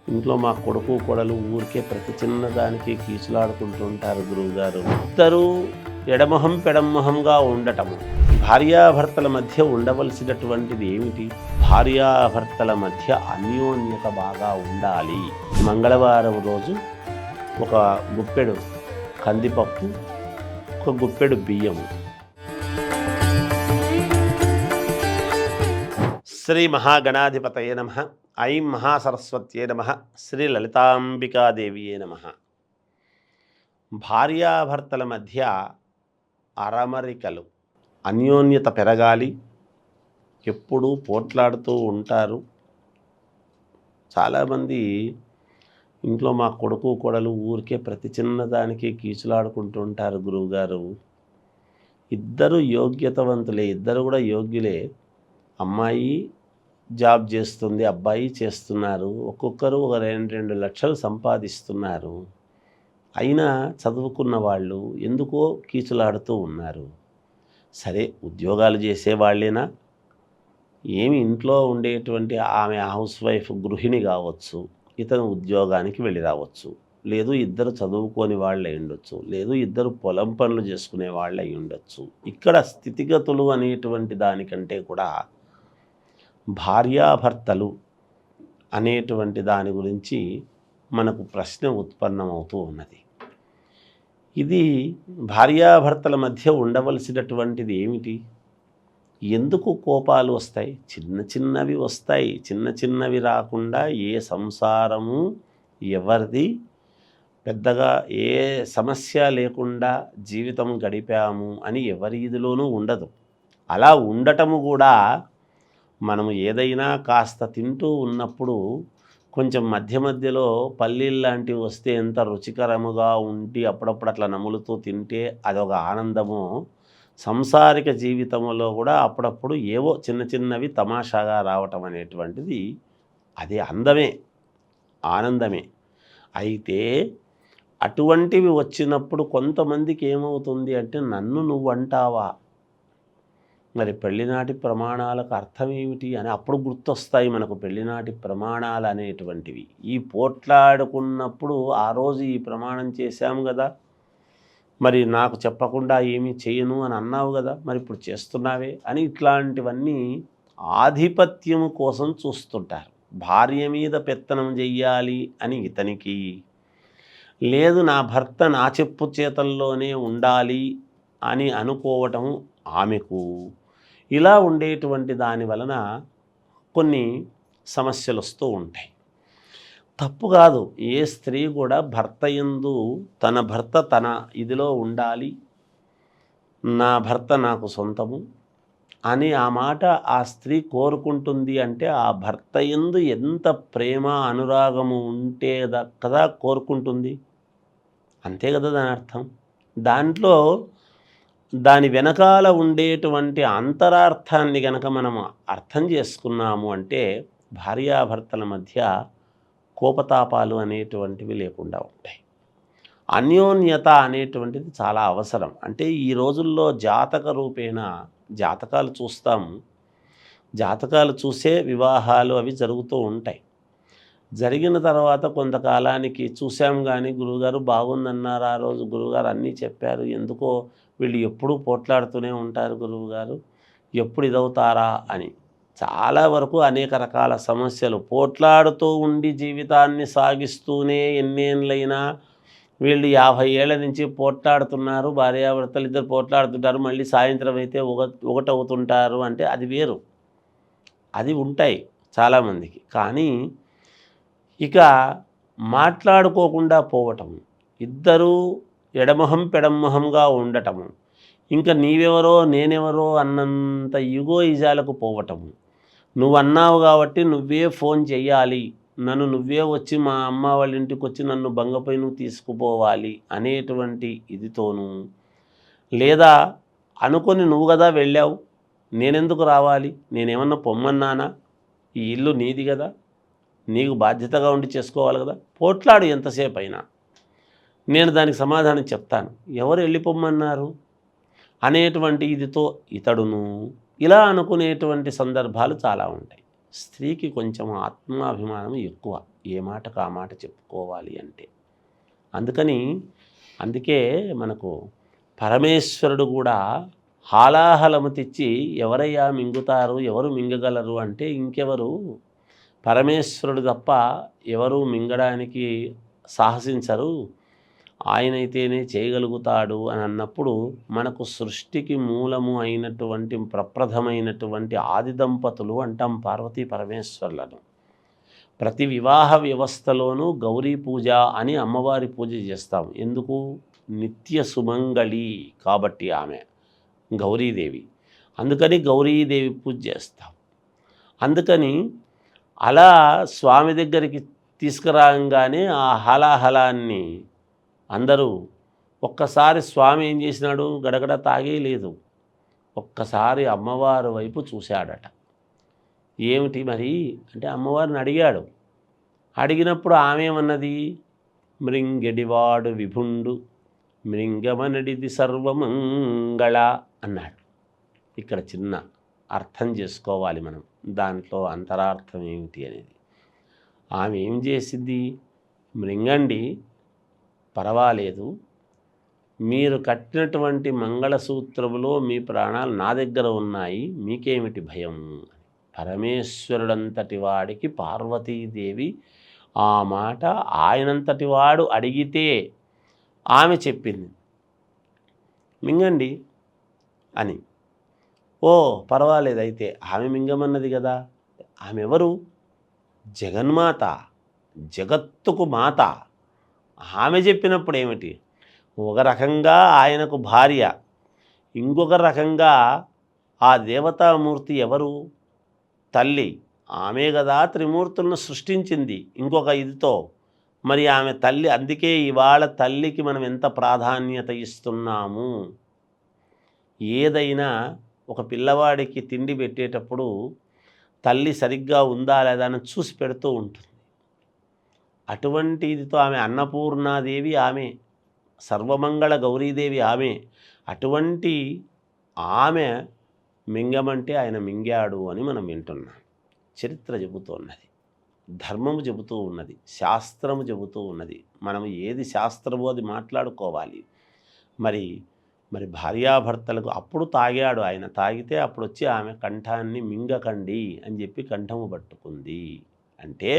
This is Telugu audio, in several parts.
ఇంట్లో మా కొడుకు కోడలు ఊరికే ప్రతి చిన్నదానికి కీచులాడుకుంటుంటారు గురువుగారు. ఇద్దరూ ఎడమొహం పెడమొహంగా ఉండటము. భార్యాభర్తల మధ్య ఉండవలసినటువంటిది ఏమిటి? భార్యాభర్తల మధ్య అన్యోన్యత బాగా ఉండాలి. మంగళవారం రోజు ఒక గుప్పెడు కందిపప్పు, ఒక గుప్పెడు బియ్యము, శ్రీ మహాగణాధిపతయే నమః, ఐం మహాసరస్వత్యే నమః, శ్రీ లలితాంబికాదేవియే నమః. భార్యాభర్తల మధ్య అరమరికలు, అన్యోన్యత పెరగాలి. ఎప్పుడూ పోట్లాడుతూ ఉంటారు. చాలామంది ఇంట్లో మా కొడుకు కోడలు ఊరికే ప్రతి చిన్నదానికి కీచులాడుకుంటుంటారు గురువుగారు. ఇద్దరు యోగ్యతవంతులే, ఇద్దరు కూడా యోగ్యులే. అమ్మాయి జాబ్ చేస్తుంది, అబ్బాయి చేస్తున్నారు. ఒక్కొక్కరు ఒక 2 లక్షలు సంపాదిస్తున్నారు. అయినా చదువుకున్న వాళ్ళు ఎందుకో కీచులాడుతూ ఉన్నారు. సరే, ఉద్యోగాలు చేసేవాళ్ళేనా? ఏమి ఇంట్లో ఉండేటువంటి ఆమె హౌస్ వైఫ్ గృహిణి కావచ్చు, ఇతను ఉద్యోగానికి వెళ్ళి రావచ్చు, లేదు ఇద్దరు చదువుకోని వాళ్ళు అయి ఉండొచ్చు, లేదు ఇద్దరు పొలం పనులు చేసుకునే వాళ్ళు అయి ఉండొచ్చు. ఇక్కడ స్థితిగతులు అనేటువంటి దానికంటే కూడా భార్యాభర్తలు అనేటువంటి దాని గురించి మనకు ప్రశ్న ఉత్పన్నమవుతూ ఉన్నది. ఇది భార్యాభర్తల మధ్య ఉండవలసినటువంటిది ఏమిటి? ఎందుకు కోపాలు వస్తాయి? చిన్న చిన్నవి వస్తాయి. చిన్న చిన్నవి రాకుండా ఏ సంసారము ఎవరిది పెద్దగా ఏ సమస్య లేకుండా జీవితం గడిపాము అని ఎవరి ఇదిలోనూ ఉండదు. అలా ఉండటము కూడా మనము ఏదైనా కాస్త తింటూ ఉన్నప్పుడు కొంచెం మధ్య మధ్యలో పల్లీలు లాంటివి వస్తే ఎంత రుచికరముగా ఉండి అప్పుడప్పుడు అట్లా నములుతూ తింటే అదొక ఆనందము. సంసారిక జీవితంలో కూడా అప్పుడప్పుడు ఏవో చిన్న చిన్నవి తమాషాగా రావటం అనేటువంటిది అది అందమే, ఆనందమే. అయితే అటువంటివి వచ్చినప్పుడు కొంతమందికి ఏమవుతుంది అంటే, నన్ను నువ్వంటావా, మరి పెళ్లినాటి ప్రమాణాలకు అర్థం ఏమిటి అని అప్పుడు గుర్తొస్తాయి మనకు పెళ్లినాటి ప్రమాణాలు అనేటువంటివి. ఈ పోట్లాడుకున్నప్పుడు ఆ రోజు ఈ ప్రమాణం చేశాము కదా, మరి నాకు చెప్పకుండా ఏమీ చేయను అని అన్నావు కదా, మరి ఇప్పుడు చేస్తున్నావే అని ఇట్లాంటివన్నీ ఆధిపత్యం కోసం చూస్తుంటారు. భార్య మీద పెత్తనం చెయ్యాలి అని ఇతనికి, లేదు నా భర్త నా చెప్పు చేతల్లోనే ఉండాలి అని అనుకోవటం ఆమెకు. ఇలా ఉండేటువంటి దాని వలన కొన్ని సమస్యలు వస్తూ ఉంటాయి. తప్పు కాదు, ఏ స్త్రీ కూడా భర్త యందు తన భర్త తన ఇదిలో ఉండాలి, నా భర్త నాకు సొంతము అని ఆ మాట ఆ స్త్రీ కోరుకుంటుంది. అంటే ఆ భర్త యందు ఎంత ప్రేమ అనురాగము ఉంటే కదా కోరుకుంటుంది, అంతే కదా దాని అర్థం. దాంట్లో దాని వెనకాల ఉండేటువంటి అంతరార్థాన్ని గనక మనం అర్థం చేసుకున్నాము అంటే భార్యాభర్తల మధ్య కోపతాపాలు అనేటువంటివి లేకుండా ఉంటాయి. అన్యోన్యత అనేటువంటిది చాలా అవసరం. అంటే ఈ రోజుల్లో జాతక రూపేణ జాతకాలు చూస్తాము, జాతకాలు చూసే వివాహాలు అవి జరుగుతూ ఉంటాయి. జరిగిన తర్వాత కొంతకాలానికి చూసాం కానీ గురువుగారు బాగుందన్నారు, ఆ రోజు గురువుగారు అన్నీ చెప్పారు, ఎందుకో వీళ్ళు ఎప్పుడూ పోట్లాడుతూనే ఉంటారు గురువుగారు, ఎప్పుడు ఇదవుతారా అని. చాలా వరకు అనేక రకాల సమస్యలు పోట్లాడుతూ ఉండి జీవితాన్ని సాగిస్తూనే ఎన్నేళ్ళైనా వీళ్ళు 50 ఏళ్ల నుంచి పోట్లాడుతున్నారు. భార్యాభర్తలు ఇద్దరు పోట్లాడుతుంటారు, మళ్ళీ సాయంత్రం అయితే ఒకటవుతుంటారు అంటే అది వేరు, అది ఉంటాయి చాలామందికి. కానీ ఇక మాట్లాడుకోకుండా పోవటం, ఇద్దరూ ఎడమొహం పెడమొహంగా ఉండటము, ఇంకా నీవెవరో నేనెవరో అన్నంత ఈగోయిజాలకు పోవటము, నువ్వన్నావు కాబట్టి నువ్వే ఫోన్ చెయ్యాలి, నన్ను నువ్వే వచ్చి మా అమ్మ వాళ్ళ ఇంటికి వచ్చి నన్ను బంగపై నువ్వు తీసుకుపోవాలి అనేటువంటి ఇదితోనూ, లేదా అనుకొని నువ్వు కదా వెళ్ళావు నేనెందుకు రావాలి, నేనేమన్నా పొమ్మన్నానా, ఈ ఇల్లు నీది కదా, నీకు బాధ్యతగా ఉండి చేసుకోవాలి కదా, పోట్లాడు ఎంతసేపు అయినా, నేను దానికి సమాధానం చెప్తాను, ఎవరు వెళ్ళిపోమ్మన్నారు అనేటువంటి ఇదితో ఇతడును ఇలా అనుకునేటువంటి సందర్భాలు చాలా ఉంటాయి. స్త్రీకి కొంచెం ఆత్మాభిమానం ఎక్కువ. ఏ మాటకు ఆ మాట చెప్పుకోవాలి అంటే. అందుకే మనకు పరమేశ్వరుడు కూడా హాలాహలము తెచ్చి ఎవరయ్యా మింగుతారు, ఎవరు మింగగలరు అంటే ఇంకెవరు, పరమేశ్వరుడు తప్ప ఎవరు మింగడానికి సాహసించరు, ఆయనైతేనే చేయగలుగుతాడు అని అన్నప్పుడు మనకు సృష్టికి మూలము అయినటువంటి ప్రప్రథమైనటువంటి ఆది దంపతులు అంటాం పార్వతీ పరమేశ్వరులను. ప్రతి వివాహ వ్యవస్థలోనూ గౌరీ పూజ అని అమ్మవారి పూజ చేస్తాం. ఎందుకు? నిత్య సుమంగళి కాబట్టి ఆమె గౌరీదేవి. అందుకని గౌరీదేవి పూజ చేస్తాం. అందుకని అలా స్వామి దగ్గరికి తీసుకురాగానే ఆ హలాహలాన్ని అందరూ ఒక్కసారి స్వామి ఏం చేసినాడు, గడగడ తాగేయలేదు, ఒక్కసారి అమ్మవారి వైపు చూశాడట. ఏమిటి మరి అంటే అమ్మవారిని అడిగాడు. అడిగినప్పుడు ఆమె ఏమన్నది, మృంగెడివాడు విభుండు మృంగమనడిది సర్వమంగళ అన్నాడు. ఇక్కడ చిన్న అర్థం చేసుకోవాలి మనం, దాంట్లో అంతరార్థం ఏమిటి అనేది. ఆమె ఏం చేసింది, మృంగండి పర్వాలేదు, మీరు కట్టినటువంటి మంగళసూత్రములో మీ ప్రాణాలు నా దగ్గర ఉన్నాయి, మీకేమిటి భయం. పరమేశ్వరుడంతటి వాడికి పార్వతీదేవి ఆ మాట ఆయనంతటి వాడు అడిగితే ఆమె చెప్పింది మింగండి అని. ఓ పర్వాలేదు, అయితే ఆమె మింగమన్నది కదా. ఆమె ఎవరు? జగన్మాత, జగత్తుకు మాత. ఆమె చెప్పినప్పుడు ఏమిటి, ఒక రకంగా ఆయనకు భార్య, ఇంకొక రకంగా ఆ దేవతామూర్తి ఎవరు, తల్లి. ఆమె కదా త్రిమూర్తులను సృష్టించింది ఇంకొక ఇదితో. మరి ఆమె తల్లి. అందుకే ఇవాళ తల్లికి మనం ఎంత ప్రాధాన్యత ఇస్తున్నాము. ఏదైనా ఒక పిల్లవాడికి తిండి పెట్టేటప్పుడు తల్లి సరిగ్గా ఉందా లేదా అని చూసి పెడుతూ ఉంటుంది. అటువంటి ఇదితో ఆమె అన్నపూర్ణాదేవి, ఆమె సర్వమంగళ గౌరీదేవి ఆమె. అటువంటి ఆమె మింగమంటే ఆయన మింగాడు అని మనం వింటున్నాం. చరిత్ర చెబుతూ ఉన్నది, ధర్మము చెబుతూ ఉన్నది, శాస్త్రము చెబుతూ ఉన్నది. మనం ఏది శాస్త్రమో అది మాట్లాడుకోవాలి. మరి భార్యాభర్తలకు అప్పుడు తాగాడు ఆయన. తాగితే అప్పుడు వచ్చి ఆమె కంఠాన్ని మింగకండి అని చెప్పి కంఠము పట్టుకుంది. అంటే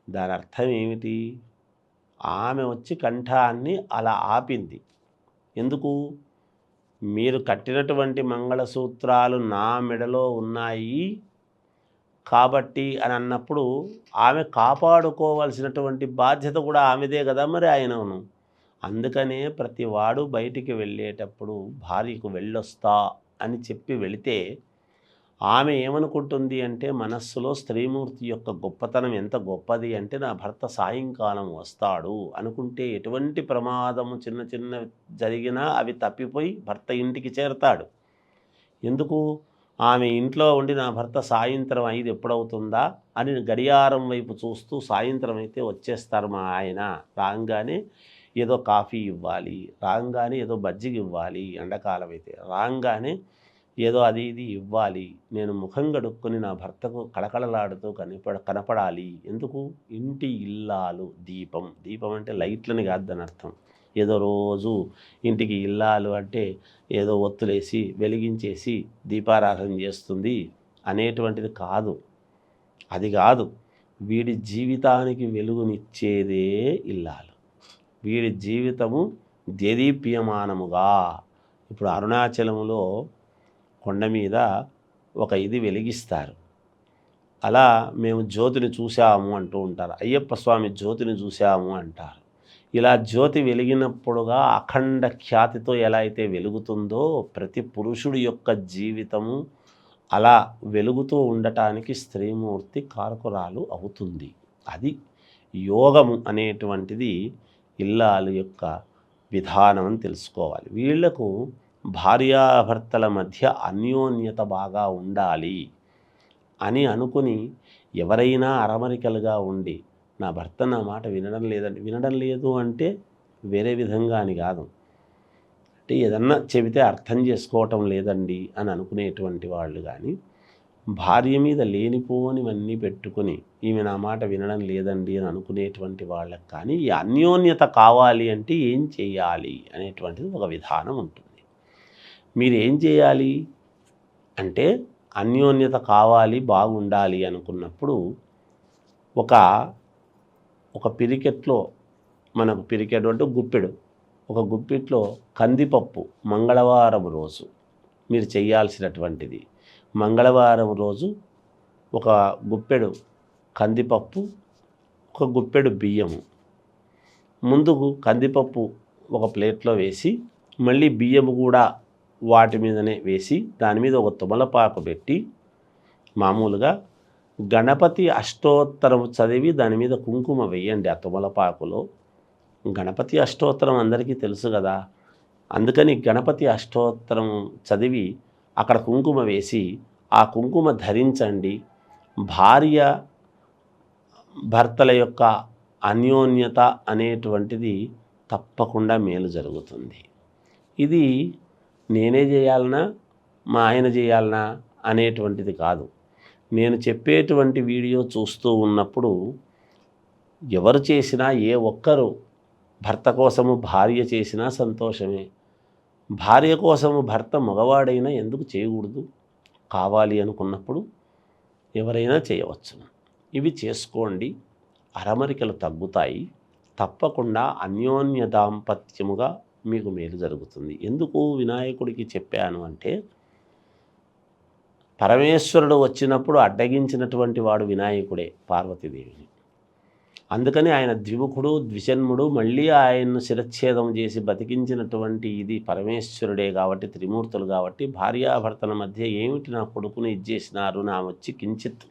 దాని అర్థం ఏమిటి, ఆమె వచ్చి కంఠాన్ని అలా ఆపింది. ఎందుకు? మీరు కట్టినటువంటి మంగళసూత్రాలు నా మెడలో ఉన్నాయి కాబట్టి అని అన్నప్పుడు ఆమె కాపాడుకోవాల్సినటువంటి బాధ్యత కూడా ఆమెదే కదా మరి ఆయనను. అందుకనే ప్రతివాడు బయటికి వెళ్ళేటప్పుడు భార్యకు వెళ్ళొస్తా అని చెప్పి వెళితే ఆమె ఏమనుకుంటుంది అంటే, మనస్సులో స్త్రీమూర్తి యొక్క గొప్పతనం ఎంత గొప్పది అంటే, నా భర్త సాయంకాలం వస్తాడు అనుకుంటే ఎటువంటి ప్రమాదము చిన్న చిన్న జరిగినా అవి తప్పిపోయి భర్త ఇంటికి చేరతాడు. ఎందుకు? ఆమె ఇంట్లో ఉండి నా భర్త సాయంత్రం 5 ఎప్పుడవుతుందా అని గడియారం వైపు చూస్తూ సాయంత్రం అయితే వచ్చేస్తారు మా ఆయన. రాగానే ఏదో కాఫీ ఇవ్వాలి, రాగానే ఏదో మజ్జిగ ఇవ్వాలి, ఎండాకాలం అయితే రాగానే ఏదో అది ఇది ఇవ్వాలి, నేను ముఖం కడుక్కొని నా భర్తకు కళకళలాడుతూ కనపడాలి. ఎందుకు? ఇంటి ఇల్లాలు దీపం. దీపం అంటే లైట్లని కాదు దాని అర్థం. ఏదో రోజు ఇంటికి ఇల్లాలు అంటే ఏదో ఒత్తులేసి వెలిగించేసి దీపారాధన చేస్తుంది అనేటువంటిది కాదు. అది కాదు. వీడి జీవితానికి వెలుగునిచ్చేదే ఇల్లాలు. వీడి జీవితము దేదీప్యమానముగా. ఇప్పుడు అరుణాచలంలో కొండ మీద ఒక ఇది వెలిగిస్తారు. అలా మేము జ్యోతిని చూసాము అంటూ ఉంటారు. అయ్యప్ప స్వామి జ్యోతిని చూసాము అంటారు. ఇలా జ్యోతి వెలిగినప్పుడుగా అఖండ ఖ్యాతితో ఎలా అయితే వెలుగుతుందో ప్రతి పురుషుడి యొక్క జీవితము అలా వెలుగుతూ ఉండటానికి స్త్రీమూర్తి కారకురాలు అవుతుంది. అది యోగము అనేటువంటిది ఇల్లాలు యొక్క విధానం అని తెలుసుకోవాలి. వీళ్లకు భార్యాభర్తల మధ్య అన్యోన్యత బాగా ఉండాలి అని అనుకుని ఎవరైనా అరమరికలుగా ఉండి నా భర్త నా మాట వినడం లేదు అంటే వేరే విధంగా అని కాదు, అంటే ఏదన్నా చెబితే అర్థం చేసుకోవటం లేదండి అని అనుకునేటువంటి వాళ్ళు కానీ, భార్య మీద లేనిపోనివన్నీ పెట్టుకుని ఈమె నా మాట వినడం లేదండి అని అనుకునేటువంటి వాళ్ళకి కానీ ఈ అన్యోన్యత కావాలి అంటే ఏం చేయాలి అనేటువంటిది ఒక విధానం ఉంటుంది. మీరు ఏం చేయాలి అంటే అన్యోన్యత కావాలి, బాగుండాలి అనుకున్నప్పుడు ఒక పిరికెట్లో, మనకు పిరికెట్ అంటే గుప్పెడు, ఒక గుప్పెట్లో కందిపప్పు మంగళవారం రోజు మీరు చేయాల్సినటువంటిది. మంగళవారం రోజు ఒక గుప్పెడు కందిపప్పు, ఒక గుప్పెడు బియ్యము, ముందుకు కందిపప్పు ఒక ప్లేట్లో వేసి మళ్ళీ బియ్యము కూడా వాటి మీదనే వేసి దాని మీద ఒక తుమలపాకు పెట్టి మామూలుగా గణపతి అష్టోత్తరం చదివి దాని మీద కుంకుమ వేయండి. ఆ తుమలపాకులో గణపతి అష్టోత్తరం అందరికీ తెలుసు కదా, అందుకని గణపతి అష్టోత్తరం చదివి అక్కడ కుంకుమ వేసి ఆ కుంకుమ ధరించండి. భార్య భర్తల యొక్క అన్యోన్యత అనేటువంటిది తప్పకుండా మేలు జరుగుతుంది. ఇది నేనే చేయాలనా, మా ఆయన చేయాలనా అనేటువంటిది కాదు. నేను చెప్పేటువంటి వీడియో చూస్తూ ఉన్నప్పుడు ఎవరు చేసినా, ఏ ఒక్కరు భర్త కోసము భార్య చేసినా సంతోషమే. భార్య కోసము భర్త మగవాడైనా ఎందుకు చేయకూడదు? కావాలి అనుకున్నప్పుడు ఎవరైనా చేయవచ్చును. ఇవి చేసుకోండి, అరమరికలు తగ్గుతాయి. తప్పకుండా అన్యోన్య దాంపత్యముగా మీకు మేలు జరుగుతుంది. ఎందుకు వినాయకుడికి చెప్పాను అంటే, పరమేశ్వరుడు వచ్చినప్పుడు అడ్డగించినటువంటి వాడు వినాయకుడే పార్వతీదేవిని. అందుకని ఆయన ద్విముఖుడు, ద్విజన్ముడు, మళ్ళీ ఆయన్ను శిరచ్ఛేదం చేసి బతికించినటువంటి ఇది పరమేశ్వరుడే కాబట్టి, త్రిమూర్తులు కాబట్టి, భార్యాభర్తల మధ్య ఏమిటి నా కొడుకుని ఇచ్చేసినారు నా వచ్చి కించిత్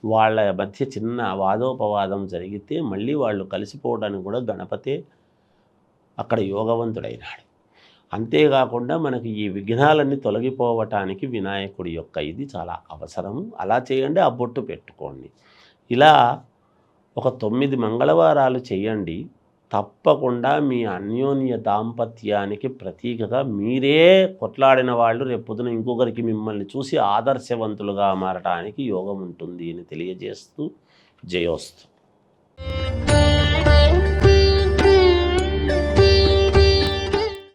వాళ్ళ మధ్య చిన్న వాదోపవాదం జరిగితే మళ్ళీ వాళ్ళు కలిసిపోవడానికి కూడా గణపతే అక్కడ యోగవంతుడైనాడు. అంతేకాకుండా మనకి ఈ విఘ్నాలన్నీ తొలగిపోవటానికి వినాయకుడి యొక్క ఇది చాలా అవసరము. అలా చేయండి, ఆ బొట్టు పెట్టుకోండి. ఇలా ఒక 9 మంగళవారాలు చేయండి. తప్పకుండా మీ అన్యోన్య దాంపత్యానికి ప్రతీకగా మీరే కొట్లాడిన వాళ్ళు రేపొద్దున ఇంకొకరికి మిమ్మల్ని చూసి ఆదర్శవంతులుగా మారటానికి యోగం ఉంటుంది అని తెలియజేస్తూ జయోస్తు.